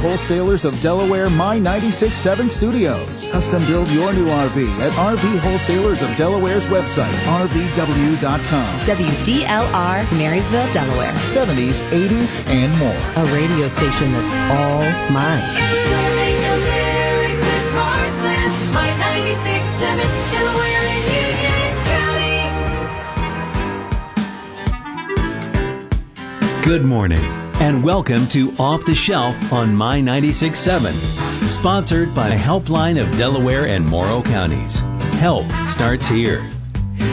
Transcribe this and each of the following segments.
Wholesalers of Delaware My 96.7 Studios. Custom build your new RV at RV Wholesalers of Delaware's website, rvw.com. WDLR, Marysville, Delaware. 70s, 80s, and more. A radio station that's all mine. Serving America's heartland, My 96.7, Delaware and Union County. Good morning, and welcome to Off the Shelf on My 96.7, sponsored by Helpline of Delaware and Morrow Counties. Help starts here.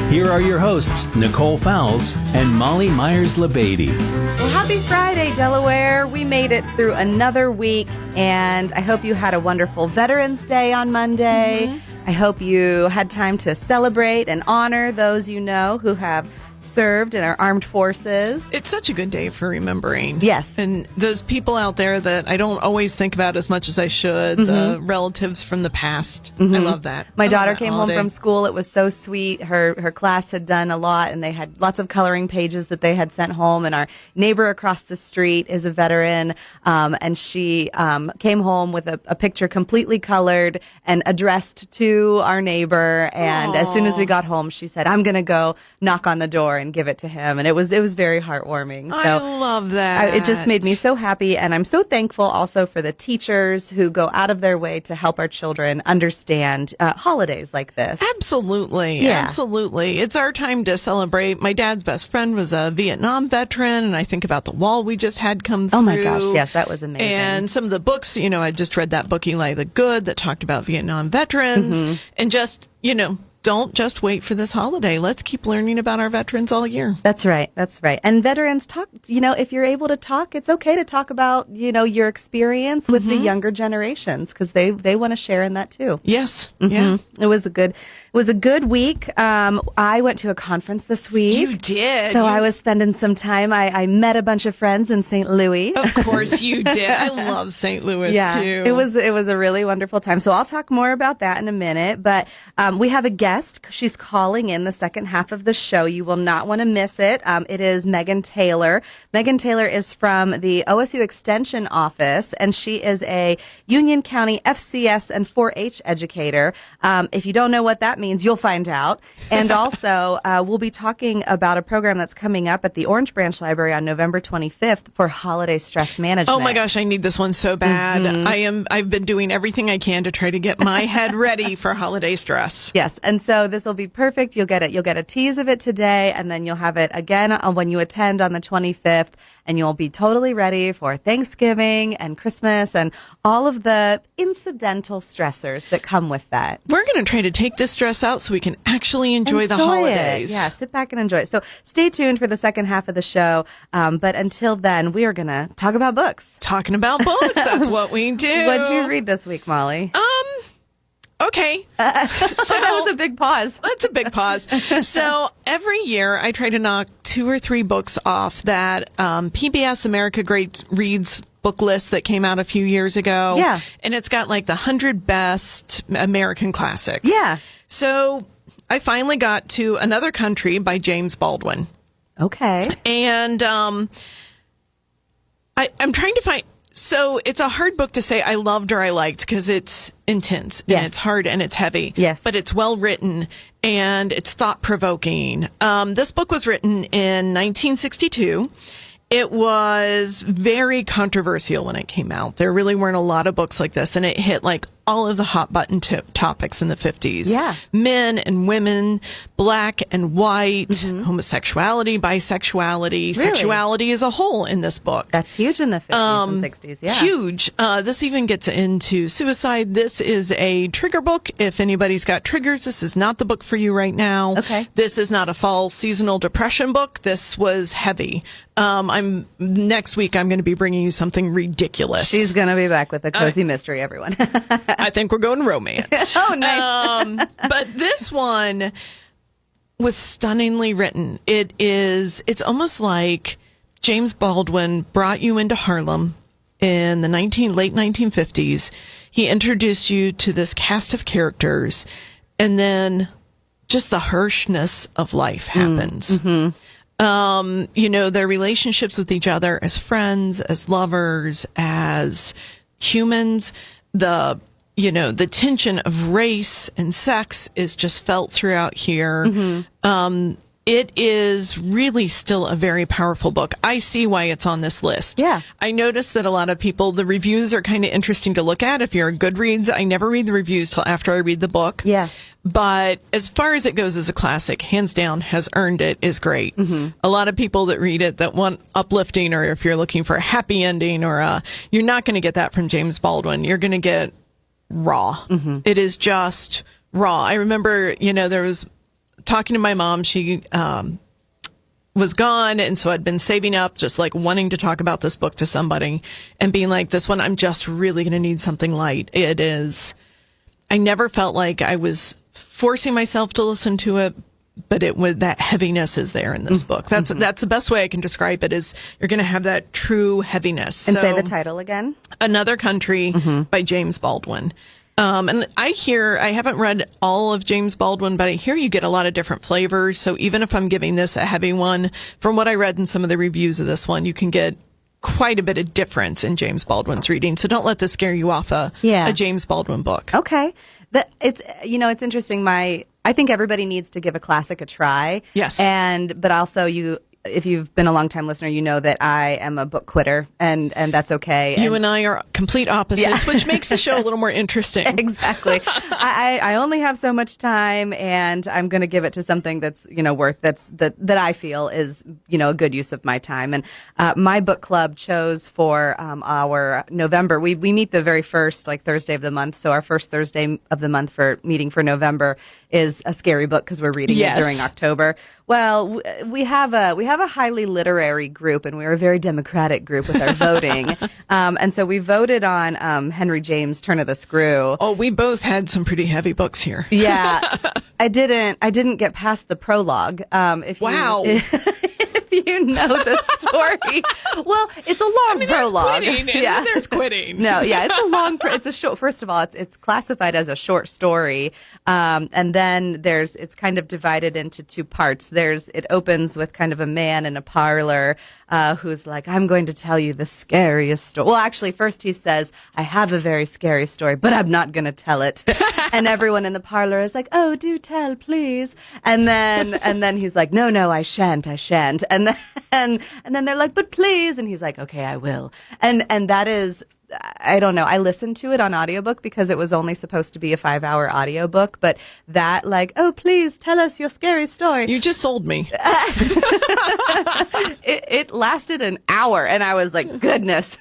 Here are your hosts, Nicole Fowles and Molly Myers-LeBady. Well, happy Friday, Delaware. We made it through another week, and I hope you had a wonderful Veterans Day on Monday. I hope you had time to celebrate and honor those you know who have served in our armed forces. It's such a good day for remembering. Yes. And those people out there that I don't always think about as much as I should, the relatives from the past. I love that. My I love daughter that came holiday. home from school. It was so sweet. Her class had done a lot, and they had lots of coloring pages that they had sent home. And our neighbor across the street is a veteran, and she came home with a picture completely colored and addressed to our neighbor. And as soon as we got home, she said, "I'm going to go knock on the door and give it to him." And it was very heartwarming. So I love that. it just made me so happy, and I'm so thankful also for the teachers who go out of their way to help our children understand holidays like this. Absolutely. Yeah. Absolutely. It's our time to celebrate. My dad's best friend was a Vietnam veteran, and I think about the wall we just had come through. Oh my gosh, yes, that was amazing. And some of the books, I just read that book, Eli the Good, that talked about Vietnam veterans. And just, don't just wait for this holiday. Let's keep learning about our veterans all year. That's right. That's right. And veterans talk, if you're able to talk, it's okay to talk about, your experience with the younger generations, because they want to share in that too. Yes. Yeah. It was a good week. I went to a conference this week. You did. So I was spending some time. I met a bunch of friends in St. Louis. Of course you did. I love St. Louis too. It was a really wonderful time. So I'll talk more about that in a minute. But we have a guest. She's calling in the second half of the show. You will not want to miss it. It is Megan Taylor. Megan Taylor is from the OSU Extension Office, and she is a Union County FCS and 4-H educator. If you don't know what that means, you'll find out. And also, we'll be talking about a program that's coming up at the Orange Branch Library on November 25th for holiday stress management. Oh my gosh, I need this one so bad. I've been doing everything I can to try to get my head ready for holiday stress. Yes, and so this will be perfect. You'll get a tease of it today, and then you'll have it again when you attend on the 25th, and you'll be totally ready for Thanksgiving and Christmas and all of the incidental stressors that come with that. We're going to try to take this stress out so we can actually enjoy the holidays. It. Yeah, sit back and enjoy it. So stay tuned for the second half of the show. But until then, we are going to talk about books. Talking about books, that's what we do. What did you read this week, Molly? Okay. So that was a big pause. That's a big pause. So every year I try to knock 2 or 3 books off that PBS America Great Reads book list that came out a few years ago. Yeah. And it's got like the 100 best American classics. Yeah. So I finally got to Another Country by James Baldwin. Okay. And I'm trying to find... So it's a hard book to say I loved or I liked because it's intense and it's hard and it's heavy. Yes. But it's well written and it's thought provoking. This book was written in 1962. It was very controversial when it came out. There really weren't a lot of books like this, and it hit like all of the hot button topics in the 50s. Yeah. Men and women, black and white, homosexuality, bisexuality, sexuality as a whole in this book. That's huge in the 50s and 60s. Yeah. Huge. This even gets into suicide. This is a trigger book. If anybody's got triggers, this is not the book for you right now. Okay. This is not a fall seasonal depression book. This was heavy. Next week I'm going to be bringing you something ridiculous. She's going to be back with a cozy mystery, everyone. I think we're going romance. Oh, nice. But this one was stunningly written. It's almost like James Baldwin brought you into Harlem in the late 1950s. He introduced you to this cast of characters, and then just the harshness of life happens. Their relationships with each other as friends, as lovers, as humans. The tension of race and sex is just felt throughout here. It is really still a very powerful book. I see why it's on this list. Yeah. I noticed that a lot of people, the reviews are kind of interesting to look at. If you're a Goodreads, I never read the reviews till after I read the book. Yeah. But as far as it goes as a classic, hands down, has earned it, is great. A lot of people that read it that want uplifting, or if you're looking for a happy ending, or you're not going to get that from James Baldwin. You're going to get raw. It is just raw. I remember, there was talking to my mom. She was gone, and so I'd been saving up, just like wanting to talk about this book to somebody and being like, this one, I'm just really going to need something light. It is, I never felt like I was forcing myself to listen to it, but it was, that heaviness is there in this book. That's the best way I can describe it, is you're going to have that true heaviness. And say the title again. Another Country by James Baldwin. And I haven't read all of James Baldwin, but I hear you get a lot of different flavors. So even if I'm giving this a heavy one, from what I read in some of the reviews of this one, you can get quite a bit of difference in James Baldwin's reading. So don't let this scare you off a James Baldwin book. Okay. It's interesting. I think everybody needs to give a classic a try. Yes. But also if you've been a long time listener, you know that I am a book quitter, and that's okay. You and I are complete opposites, which makes the show a little more interesting. Exactly. I only have so much time, and I'm going to give it to something that's, that I feel is, a good use of my time. And my book club chose for our November, we meet the very first, Thursday of the month. So our first Thursday of the month for meeting for November is a scary book, because we're reading it during October. Well, we have a highly literary group, and we're a very democratic group with our voting. And so we voted on Henry James' Turn of the Screw. Oh, we both had some pretty heavy books here. Yeah. I didn't get past the prologue. Wow. If you know the story. Well, it's a long prologue. There's quitting, and there's quitting. No, yeah, it's a long. It's a short. First of all, it's classified as a short story, and then it's kind of divided into two parts. It opens with kind of a man in a parlor who's like, I'm going to tell you the scariest story. Well, actually, first he says, I have a very scary story, but I'm not going to tell it. And everyone in the parlor is like, oh, do tell, please. And then he's like, no, I shan't. And then they're like, but please. And he's like, okay, I will. And that is, I don't know. I listened to it on audiobook because it was only supposed to be a 5-hour audiobook, but that oh, please tell us your scary story. You just sold me. It lasted an hour, and I was like, goodness.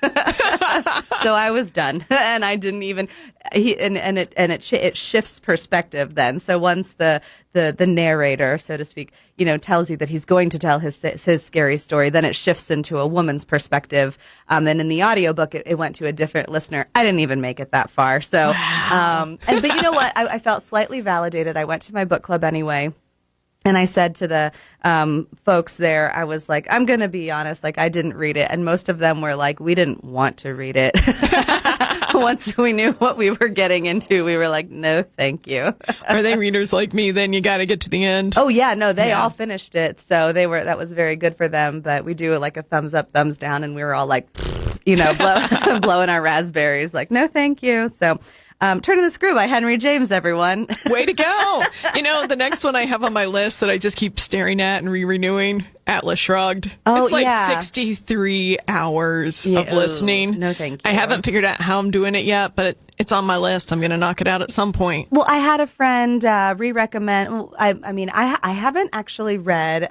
So I was done, and I didn't even, it shifts perspective then. So once the narrator, so to speak, tells you that he's going to tell his scary story, then it shifts into a woman's perspective. And in the audiobook, it went to a different listener. I didn't even make it that far. So, wow. But you know what? I felt slightly validated. I went to my book club anyway. And I said to the folks there, I was like, I'm going to be honest, I didn't read it. And most of them were like, we didn't want to read it. Once we knew what we were getting into, we were like, no, thank you. Are they readers like me? Then you got to get to the end. Oh, yeah. No, they all finished it. So that was very good for them. But we do a thumbs up, thumbs down. And we were all like, blowing our raspberries like, no, thank you. So Turn of the Screw by Henry James, everyone. Way to go. The next one I have on my list that I just keep staring at and re-renewing, Atlas Shrugged. Oh, it's 63 hours of listening. No, thank you. I haven't figured out how I'm doing it yet, but it's on my list. I'm going to knock it out at some point. Well, I had a friend re-recommend. I haven't actually read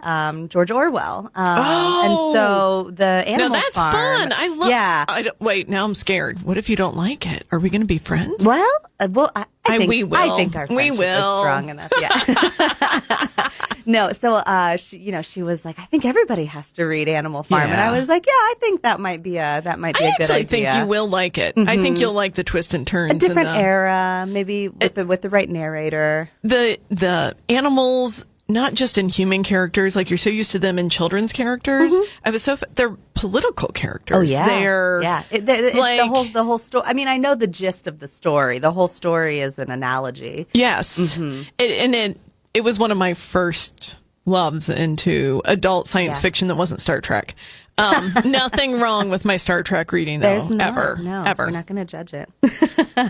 George Orwell. And so the Animal Farm. Now, that's fun. I love. Yeah. Wait, now I'm scared. What if you don't like it? Are we going to be friends? Well, I think we will. I think our friendship is strong enough. Yeah. No, so she was like, I think everybody has to read Animal Farm, and I was like, yeah, I think that might be a good idea. I actually think you will like it. I think you'll like the twists and turns. A different era, maybe with the right narrator. The animals. Not just in human characters, you're so used to them in children's characters. They're political characters. Oh yeah, it's the whole story. I mean, I know the gist of the story. The whole story is an analogy. Yes, it was one of my first loves into adult science fiction that wasn't Star Trek. Nothing wrong with my Star Trek reading, though. There's not, ever. no, Ever. we're not going to judge it. All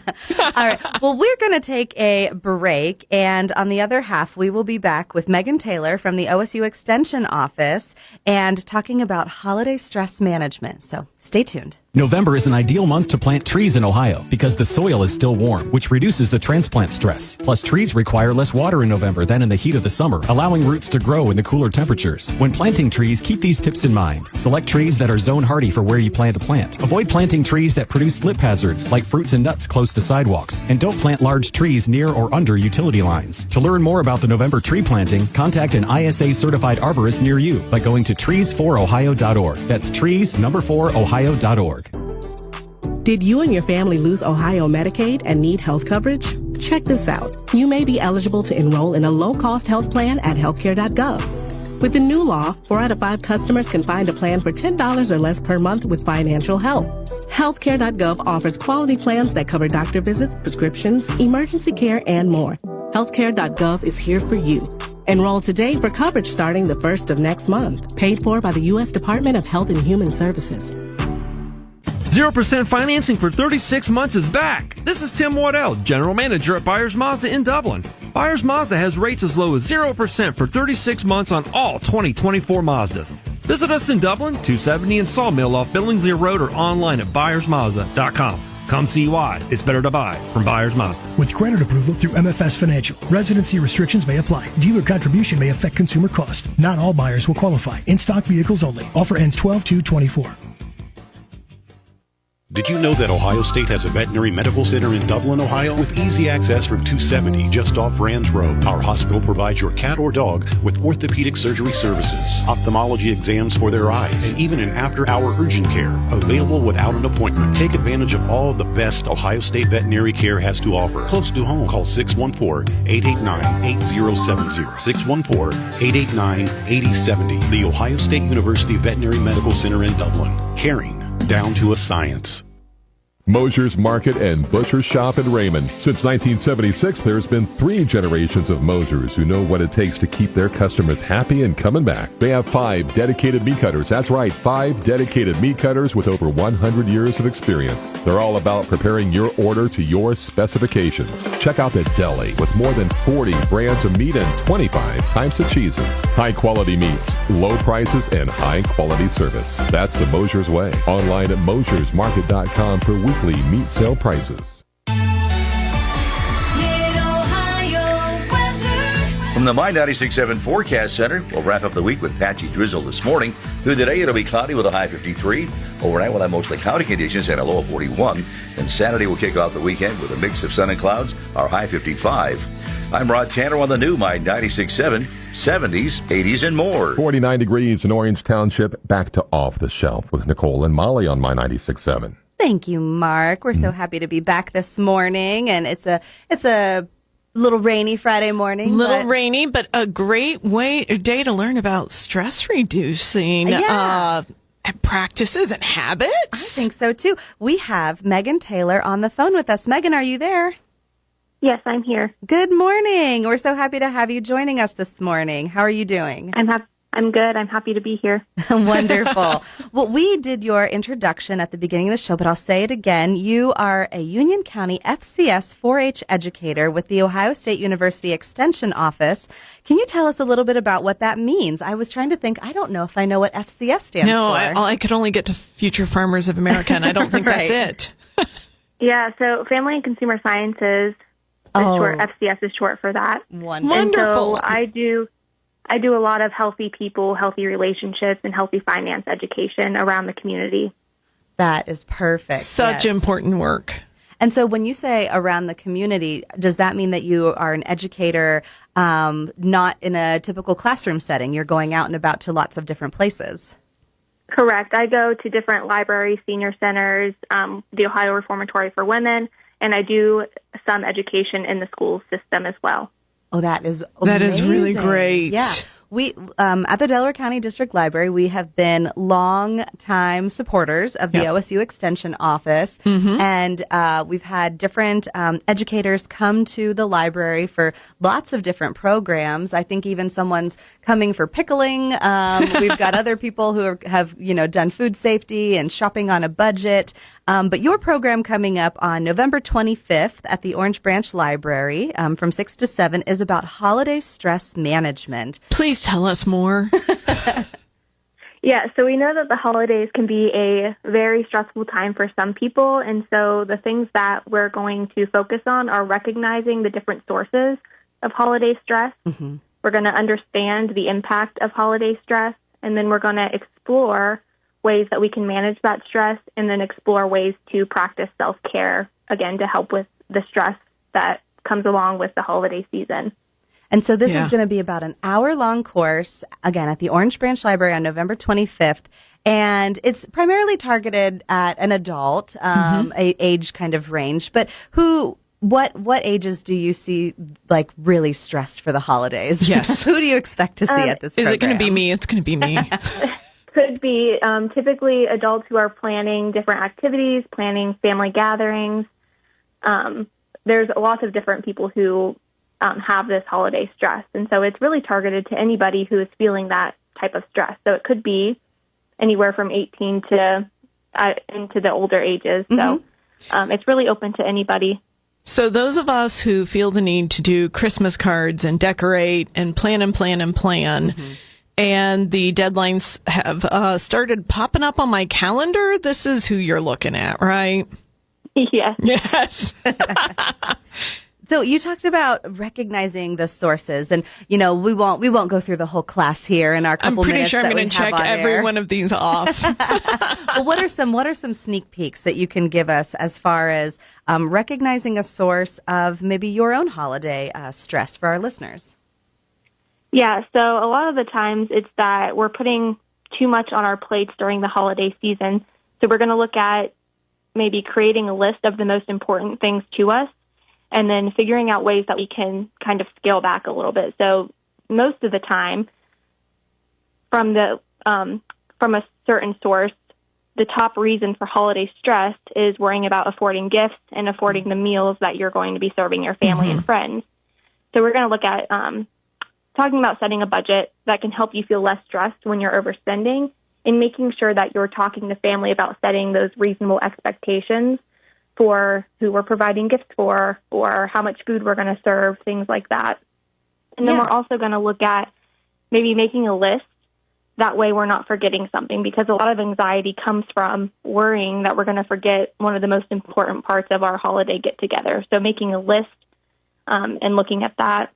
right. Well, we're going to take a break, and on the other half, we will be back with Megan Taylor from the OSU Extension Office and talking about holiday stress management. So stay tuned. November is an ideal month to plant trees in Ohio because the soil is still warm, which reduces the transplant stress. Plus, trees require less water in November than in the heat of the summer, allowing roots to grow in the cooler temperatures. When planting trees, keep these tips in mind. Select trees that are zone hardy for where you plan to plant. Avoid planting trees that produce slip hazards, like fruits and nuts close to sidewalks. And don't plant large trees near or under utility lines. To learn more about the November tree planting, contact an ISA-certified arborist near you by going to trees4ohio.org. That's trees4ohio.org. Did you and your family lose Ohio Medicaid and need health coverage? Check this out. You may be eligible to enroll in a low-cost health plan at healthcare.gov. With the new law, 4 out of 5 customers can find a plan for $10 or less per month with financial help. Healthcare.gov offers quality plans that cover doctor visits, prescriptions, emergency care, and more. Healthcare.gov is here for you. Enroll today for coverage starting the 1st of next month. Paid for by the U.S. Department of Health and Human Services. 0% financing for 36 months is back. This is Tim Waddell, General Manager at Byers Mazda in Dublin. Byers Mazda has rates as low as 0% for 36 months on all 2024 Mazdas. Visit us in Dublin, 270 in Sawmill off Billingsley Road, or online at byersmazda.com. Come see why it's better to buy from Byers Mazda. With credit approval through MFS Financial, residency restrictions may apply. Dealer contribution may affect consumer cost. Not all buyers will qualify. In-stock vehicles only. Offer ends 12/2/24. Did you know that Ohio State has a veterinary medical center in Dublin, Ohio, with easy access from 270 just off Rands Road? Our hospital provides your cat or dog with orthopedic surgery services, ophthalmology exams for their eyes, and even an after-hour urgent care available without an appointment. Take advantage of all the best Ohio State veterinary care has to offer. Close to home. Call 614-889-8070. 614-889-8070. The Ohio State University Veterinary Medical Center in Dublin. Caring down to a science. Mosher's Market and Butcher's Shop in Raymond. Since 1976, there's been 3 generations of Mosher's who know what it takes to keep their customers happy and coming back. They have 5 dedicated meat cutters. That's right, 5 dedicated meat cutters with over 100 years of experience. They're all about preparing your order to your specifications. Check out the deli with more than 40 brands of meat and 25 types of cheeses. High-quality meats, low prices, and high-quality service. That's the Mosher's way. Online at mosersmarket.com for weekly meat sale prices. From the My 96.7 Forecast Center, we'll wrap up the week with patchy drizzle this morning. Through the day, it'll be cloudy with a high 53. Overnight, we'll have mostly cloudy conditions and a low of 41. And Saturday, we'll kick off the weekend with a mix of sun and clouds, our high 55. I'm Rod Tanner on the new My 96.7, 70s, 80s, and more. 49 degrees in Orange Township. Back to Off the Shelf with Nicole and Molly on My 96.7. Thank you, Mark. We're so happy to be back this morning, and it's a little rainy Friday morning. Rainy, but a great day to learn about stress reducing practices and habits. I think so too. We have Megan Taylor on the phone with us. Megan, are you there? Yes, I'm here. Good morning. We're so happy to have you joining us this morning. How are you doing? I'm good. I'm happy to be here. Wonderful. Well, we did your introduction at the beginning of the show, but I'll say it again. You are a Union County FCS 4-H educator with the Ohio State University Extension Office. Can you tell us a little bit about what that means? I was trying to think, I don't know if I know what FCS stands for. No, I could only get to Future Farmers of America, and I don't think right. that's it. Yeah, so Family and Consumer Sciences FCS is short for that. Wonderful. And so I do a lot of healthy people, healthy relationships, and healthy finance education around the community. That is perfect. Such important work. And so when you say around the community, does that mean that you are an educator not in a typical classroom setting? You're going out and about to lots of different places. Correct. I go to different libraries, senior centers, the Ohio Reformatory for Women, and I do some education in the school system as well. Oh, that is amazing. That is really great. Yeah. we at the Delaware County District Library, we have been long-time supporters of the OSU Extension Office, and we've had different educators come to the library for lots of different programs. I think even someone's coming for pickling. We've got other people who have done food safety and shopping on a budget. But your program coming up on November 25th at the Orange Branch Library from 6 to 7 is about holiday stress management. Please tell us more. Yeah, so we know that the holidays can be a very stressful time for some people, and so the things that we're going to focus on are recognizing the different sources of holiday stress. We're going to understand the impact of holiday stress, and then we're going to explore ways that we can manage that stress, and then explore ways to practice self-care, again, to help with the stress that comes along with the holiday season. And so this is going to be about an hour-long course, again, at the Orange Branch Library on November 25th. And it's primarily targeted at an adult, age kind of range. But what ages do you see like really stressed for the holidays? Yes. Who do you expect to see at this program? Is it going to be me? It's going to be me. Could be typically adults who are planning different activities, planning family gatherings. There's lots of different people who have this holiday stress. And so it's really targeted to anybody who is feeling that type of stress. So it could be anywhere from 18 to into the older ages. So it's really open to anybody. So those of us who feel the need to do Christmas cards and decorate and plan and plan and plan, and the deadlines have started popping up on my calendar, this is who you're looking at, right? Yes. Yes. So you talked about recognizing the sources, and we won't go through the whole class here in our couple minutes. I'm pretty sure I'm going to check every air. one of these off. Well, what are some sneak peeks that you can give us as far as recognizing a source of maybe your own holiday stress for our listeners? Yeah, so a lot of the times it's that we're putting too much on our plates during the holiday season. So we're going to look at maybe creating a list of the most important things to us, and then figuring out ways that we can kind of scale back a little bit. So most of the time, from a certain source, the top reason for holiday stress is worrying about affording gifts and affording the meals that you're going to be serving your family and friends. So we're going to look at talking about setting a budget that can help you feel less stressed when you're overspending, and making sure that you're talking to family about setting those reasonable expectations for who we're providing gifts for, or how much food we're going to serve, things like that. And then we're also going to look at maybe making a list. That way we're not forgetting something, because a lot of anxiety comes from worrying that we're going to forget one of the most important parts of our holiday get-together. So making a list and looking at that.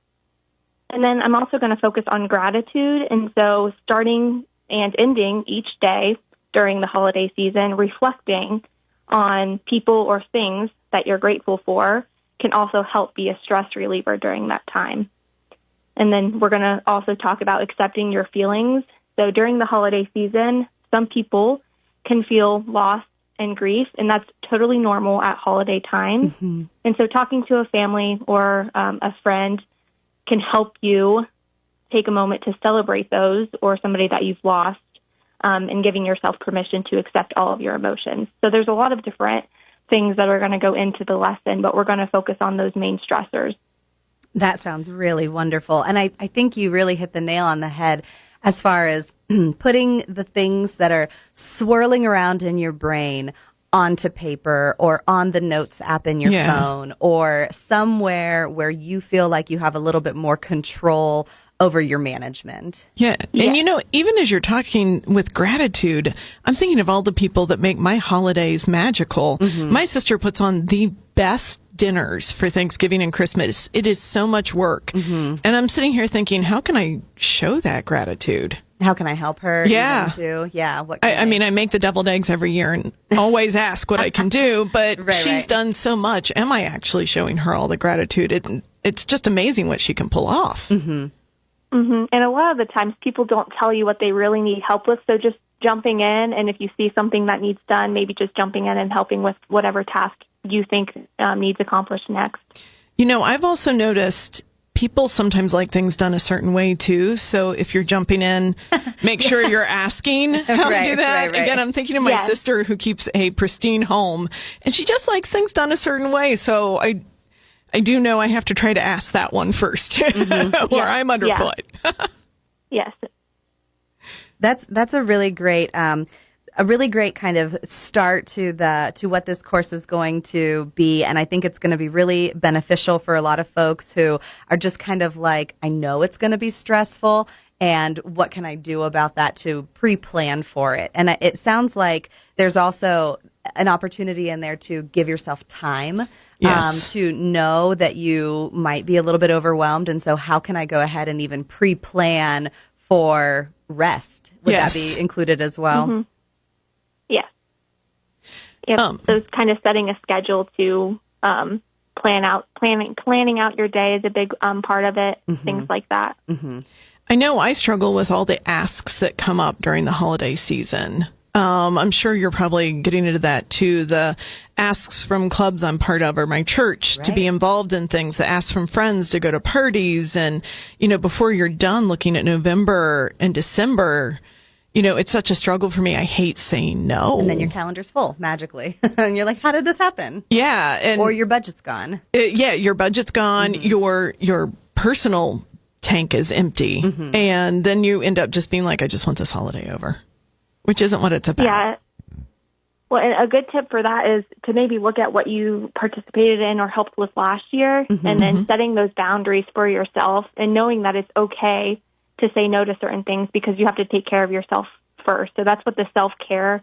And then I'm also going to focus on gratitude. And so starting and ending each day during the holiday season, reflecting on people or things that you're grateful for can also help be a stress reliever during that time. And then we're going to also talk about accepting your feelings. So during the holiday season, some people can feel loss and grief, and that's totally normal at holiday time. And so talking to a family or a friend can help you take a moment to celebrate those, or somebody that you've lost, and giving yourself permission to accept all of your emotions. So there's a lot of different things that are going to go into the lesson, but we're going to focus on those main stressors. That sounds really wonderful. And I think you really hit the nail on the head as far as putting the things that are swirling around in your brain onto paper, or on the notes app in your phone, or somewhere where you feel like you have a little bit more control over your management. Yeah. And even as you're talking with gratitude, I'm thinking of all the people that make my holidays magical. My sister puts on the best dinners for Thanksgiving and Christmas. It is so much work. And I'm sitting here thinking, how can I show that gratitude? How can I help her? Yeah. Too? Yeah. I mean, I make the deviled eggs every year and always ask what I can do, but she's done so much. Am I actually showing her all the gratitude? It's just amazing what she can pull off. And a lot of the times people don't tell you what they really need help with. So just jumping in, and if you see something that needs done, maybe just jumping in and helping with whatever task you think needs accomplished next. I've also noticed people sometimes like things done a certain way too. So if you're jumping in, make sure you're asking how to do that. Right. Again, I'm thinking of my sister who keeps a pristine home, and she just likes things done a certain way. So I do know I have to try to ask that one first, or I'm underfoot. Yes. That's a really great kind of start to what this course is going to be. And I think it's going to be really beneficial for a lot of folks who are just kind of like, I know it's going to be stressful, and what can I do about that to pre-plan for it? And it sounds like there's also an opportunity in there to give yourself time, to know that you might be a little bit overwhelmed. And so how can I go ahead and even pre-plan for rest? Would that be included as well? Mm-hmm. Yeah. Yep. So it's kind of setting a schedule to planning out your day is a big part of it. Things like that. I know I struggle with all the asks that come up during the holiday season. I'm sure you're probably getting into that too. The asks from clubs I'm part of or my church to be involved in things, the asks from friends to go to parties. And, before you're done looking at November and December, it's such a struggle for me. I hate saying no. And then your calendar's full magically. And you're like, how did this happen? Yeah. Or your budget's gone. Your budget's gone. Your personal tank is empty. And then you end up just being like, I just want this holiday over, which isn't what it's about. Yeah. Well, and a good tip for that is to maybe look at what you participated in or helped with last year, and then setting those boundaries for yourself and knowing that it's okay to say no to certain things because you have to take care of yourself first. So that's what the self-care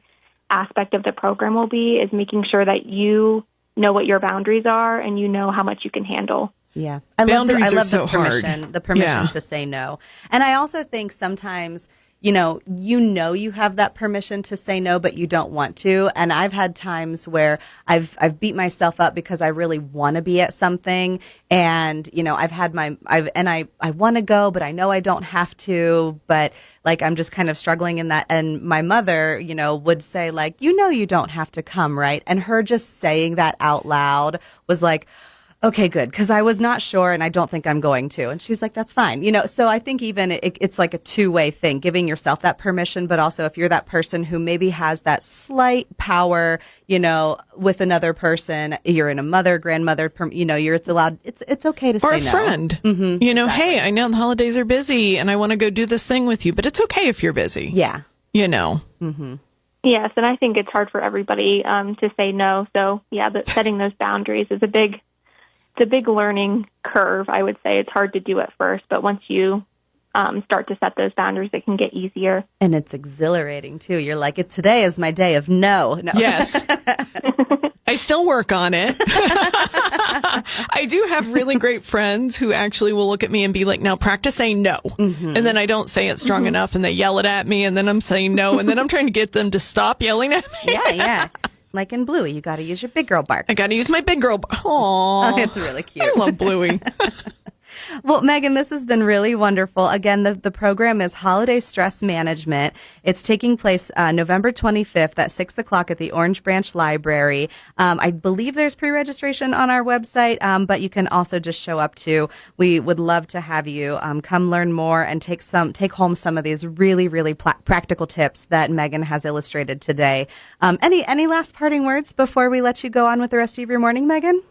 aspect of the program will be, is making sure that you know what your boundaries are and you know how much you can handle. Yeah. Boundaries are the so permission, hard. the permission to say no. And I also think sometimes, you you have that permission to say no, but you don't want to. And I've had times where I've beat myself up because I really want to be at something. And, I've had I want to go, but I know I don't have to, but like, I'm just kind of struggling in that. And my mother, would say like, you don't have to come, right? And her just saying that out loud was like, okay, good. Because I was not sure, and I don't think I'm going to. And she's like, that's fine. So I think even it's like a two-way thing, giving yourself that permission, but also if you're that person who maybe has that slight power, with another person, you're in a mother, grandmother, it's allowed, it's okay to say no. Or a friend. Exactly. Hey, I know the holidays are busy, and I want to go do this thing with you, but it's okay if you're busy. Yeah. Yes, and I think it's hard for everybody to say no. So, setting those boundaries is a big learning curve, I would say. It's hard to do at first, but once you start to set those boundaries, it can get easier. And it's exhilarating, too. You're like, today is my day of no. Yes. I still work on it. I do have really great friends who actually will look at me and be like, now practice saying no. And then I don't say it strong enough, and they yell it at me, and then I'm saying no, and then I'm trying to get them to stop yelling at me. Yeah. Like in Bluey, you got to use your big girl bark. I got to use my big girl bark. Aww. It's really cute. I love Bluey. Well, Megan, this has been really wonderful. Again, the program is Holiday Stress Management. It's taking place November 25th at 6 o'clock at the Orange Branch Library. I believe there's pre-registration on our website, but you can also just show up too. We would love to have you come learn more and take home some of these really, really practical tips that Megan has illustrated today. Any last parting words before we let you go on with the rest of your morning, Megan?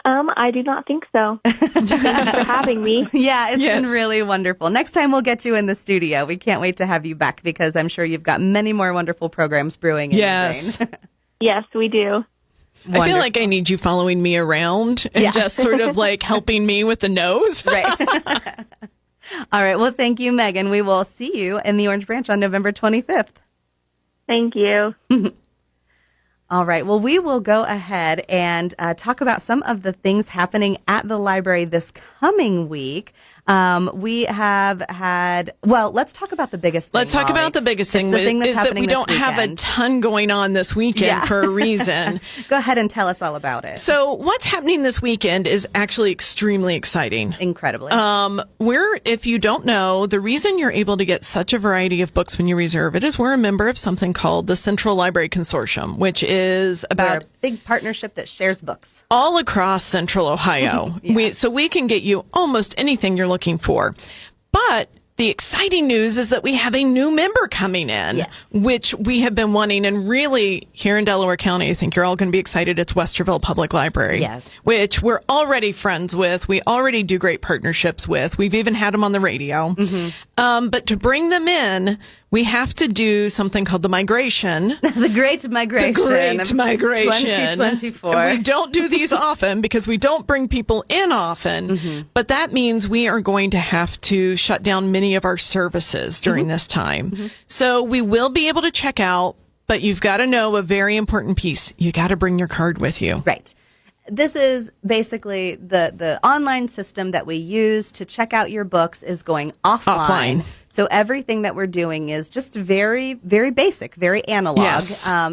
I do not think so. Thanks for having me. Yeah, it's been really wonderful. Next time we'll get you in the studio. We can't wait to have you back because I'm sure you've got many more wonderful programs brewing in your brain. Yes, we do. Wonderful. I feel like I need you following me around and just sort of like helping me with the nose. Right. All right. Well, thank you, Megan. We will see you in the Orange Branch on November 25th. Thank you. All right. Well, we will go ahead and talk about some of the things happening at the library this coming week. We have had, let's talk about the biggest thing. Let's talk about the biggest thing, is that we don't have a ton going on this weekend for a reason. Go ahead and tell us all about it. So what's happening this weekend is actually extremely exciting. Incredibly. If you don't know, the reason you're able to get such a variety of books when you reserve it is we're a member of something called the Central Library Consortium, which is We're about a big partnership that shares books. all across Central Ohio. So we can get you almost anything you're looking for. But the exciting news is that we have a new member coming in, which we have been wanting. And really, here in Delaware County, I think you're all going to be excited. It's Westerville Public Library, which we're already friends with. We already do great partnerships with. We've even had them on the radio. But to bring them in, we have to do something called the migration. The Great Migration. The Great Migration. 2024. And we don't do these often because we don't bring people in often. But that means we are going to have to shut down many of our services during this time. So we will be able to check out, but you've got to know a very important piece. You got to bring your card with you. Right. This is basically the online system that we use to check out your books is going offline. So everything that we're doing is just very, very basic, very analog,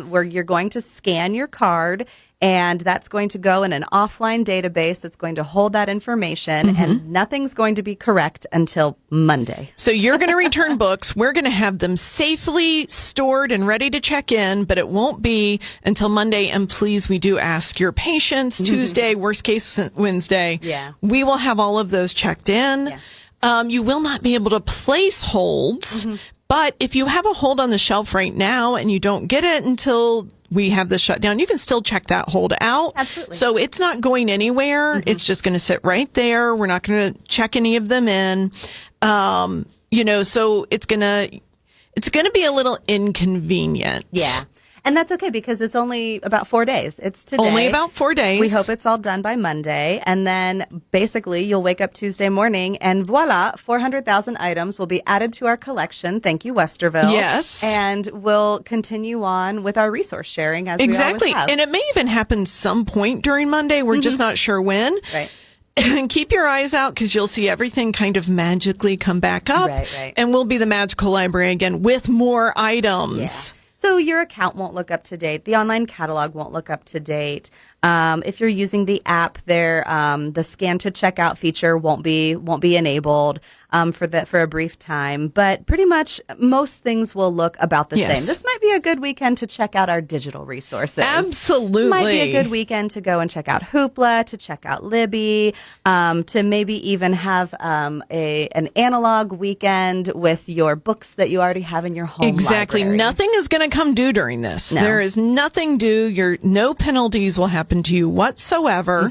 where you're going to scan your card, and that's going to go in an offline database that's going to hold that information, and nothing's going to be correct until Monday. So you're going to return books. We're going to have them safely stored and ready to check in, but it won't be until Monday. And please, we do ask your patience. Tuesday, worst case Wednesday. We will have all of those checked in. You will not be able to place holds, but if you have a hold on the shelf right now and you don't get it until we have the shutdown, you can still check that hold out. Absolutely. So it's not going anywhere. It's just going to sit right there. We're not going to check any of them in. So it's going to be a little inconvenient. Yeah. And that's okay because it's only about 4 days. It's today. Only about 4 days. We hope it's all done by Monday. And then basically you'll wake up Tuesday morning and voila, 400,000 items will be added to our collection. Thank you, Westerville. Yes. And we'll continue on with our resource sharing as Exactly. we always have. And it may even happen some point during Monday. We're just not sure when. Right. And keep your eyes out because you'll see everything kind of magically come back up. Right. And we'll be the magical library again with more items. Yeah. So your account won't look up to date. The online catalog won't look up to date. If you're using the app, there the scan to checkout feature won't be enabled for a brief time. But pretty much most things will look about the same. This might be a good weekend to check out our digital resources. Absolutely, might be a good weekend to go and check out Hoopla, to check out Libby, to maybe even have an analog weekend with your books that you already have in your home. Exactly. Library. Nothing is going to come due during this. No. There is nothing due. No penalties will happen to you whatsoever.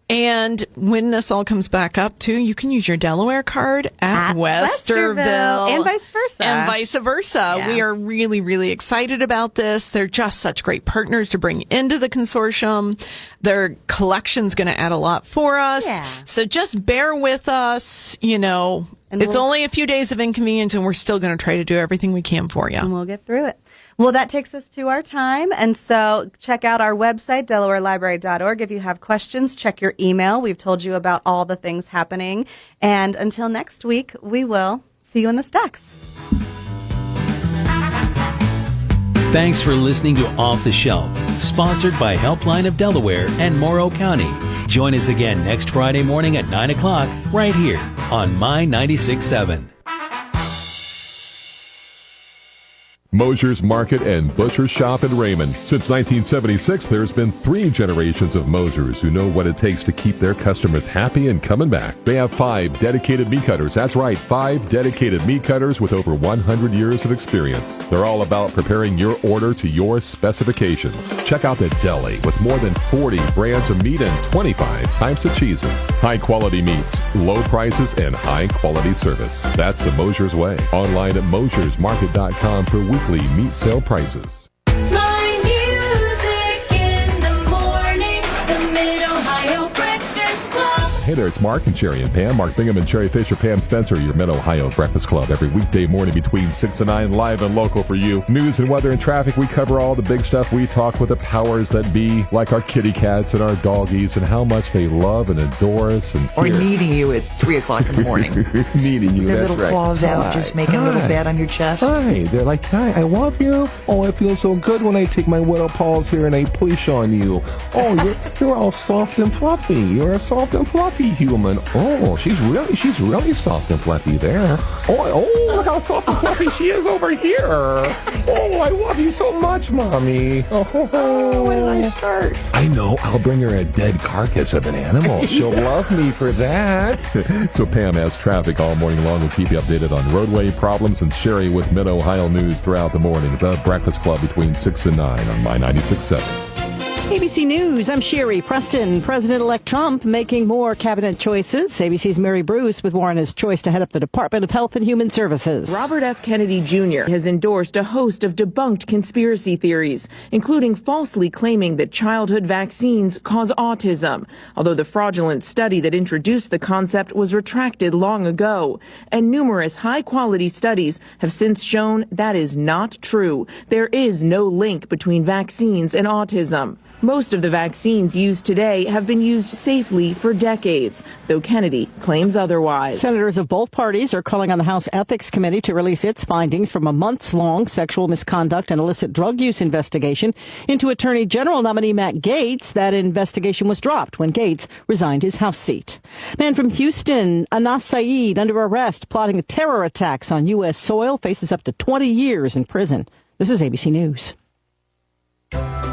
And when this all comes back up too, you can use your Delaware card at Westerville. And vice versa. And vice versa. Yeah. We are really, really excited about this. They're just such great partners to bring into the consortium. Their collection's going to add a lot for us. Yeah. So just bear with us, And it's only a few days of inconvenience, and we're still going to try to do everything we can for you. And we'll get through it. Well, that takes us to our time. And so check out our website, DelawareLibrary.org. If you have questions, check your email. We've told you about all the things happening. And until next week, we will see you in the stacks. Thanks for listening to Off the Shelf, sponsored by Helpline of Delaware and Morrow County. Join us again next Friday morning at 9 o'clock right here on My 96.7. Mosher's Market and Butcher's Shop in Raymond. Since 1976, there's been 3 generations of Mosers who know what it takes to keep their customers happy and coming back. They have 5 dedicated meat cutters. That's right, 5 dedicated meat cutters with over 100 years of experience. They're all about preparing your order to your specifications. Check out the deli with more than 40 brands of meat and 25 types of cheeses. High-quality meats, low prices, and high-quality service. That's the Mosher's way. Online at mosersmarket.com for weekly meat sale prices. My music in the morning, the Mid-Ohio Breakfast Club. Hey there, it's Mark and Cherry and Pam. Mark Bingham and Cherry Fisher, Pam Spencer, your Mid-Ohio Breakfast Club. Every weekday morning between 6 and 9, live and local for you. News and weather and traffic, we cover all the big stuff. We talk with the powers that be, like our kitty cats and our doggies, and how much they love and adore us. Or needing you at 3 o'clock in the morning. Needing you, Their that's little right. claws out, just making a little bed on your chest. Hi, they're like, hi, I love you. Oh, it feels so good when I take my little paws here and I push on you. Oh, you're all soft and fluffy. You're soft and fluffy. fluffy human. Oh, she's really soft and fluffy there. Oh, look how soft and fluffy she is over here. Oh, I love you so much, Mommy. Oh, when did I start? I know. I'll bring her a dead carcass of an animal. She'll love me for that. So Pam has traffic all morning long. We'll keep you updated on roadway problems, and Sherry with Mid-Ohio news throughout the morning. The Breakfast Club between 6 and 9 on My 96.7. ABC News, I'm Sherry Preston. President-elect Trump making more cabinet choices. ABC's Mary Bruce with more on his choice to head up the Department of Health and Human Services. Robert F. Kennedy Jr. has endorsed a host of debunked conspiracy theories, including falsely claiming that childhood vaccines cause autism, although the fraudulent study that introduced the concept was retracted long ago. And numerous high-quality studies have since shown that is not true. There is no link between vaccines and autism. Most of the vaccines used today have been used safely for decades, though Kennedy claims otherwise. Senators of both parties are calling on the House Ethics Committee to release its findings from a months-long sexual misconduct and illicit drug use investigation into Attorney General nominee Matt Gaetz. That investigation was dropped when Gaetz resigned his House seat. Man from Houston, Anas Saeed, under arrest, plotting terror attacks on U.S. soil, faces up to 20 years in prison. This is ABC News.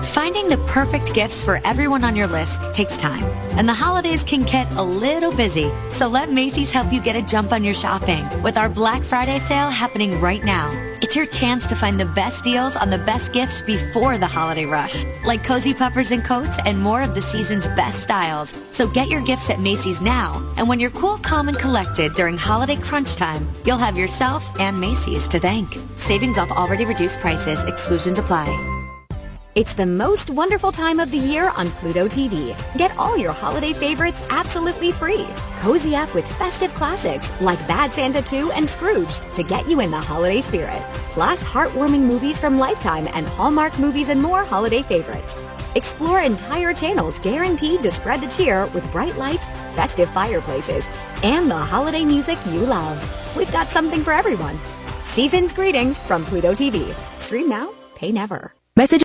Finding the perfect gifts for everyone on your list takes time, and the holidays can get a little busy. So let Macy's help you get a jump on your shopping with our Black Friday sale happening right now. It's your chance to find the best deals on the best gifts before the holiday rush, like cozy puffers and coats and more of the season's best styles. So get your gifts at Macy's now, and when you're cool, calm, and collected during holiday crunch time, you'll have yourself and Macy's to thank. Savings off already reduced prices. Exclusions apply. It's the most wonderful time of the year on Pluto TV. Get all your holiday favorites absolutely free. Cozy up with festive classics like Bad Santa 2 and Scrooged to get you in the holiday spirit. Plus heartwarming movies from Lifetime and Hallmark Movies and more holiday favorites. Explore entire channels guaranteed to spread the cheer with bright lights, festive fireplaces, and the holiday music you love. We've got something for everyone. Season's greetings from Pluto TV. Stream now, pay never. Message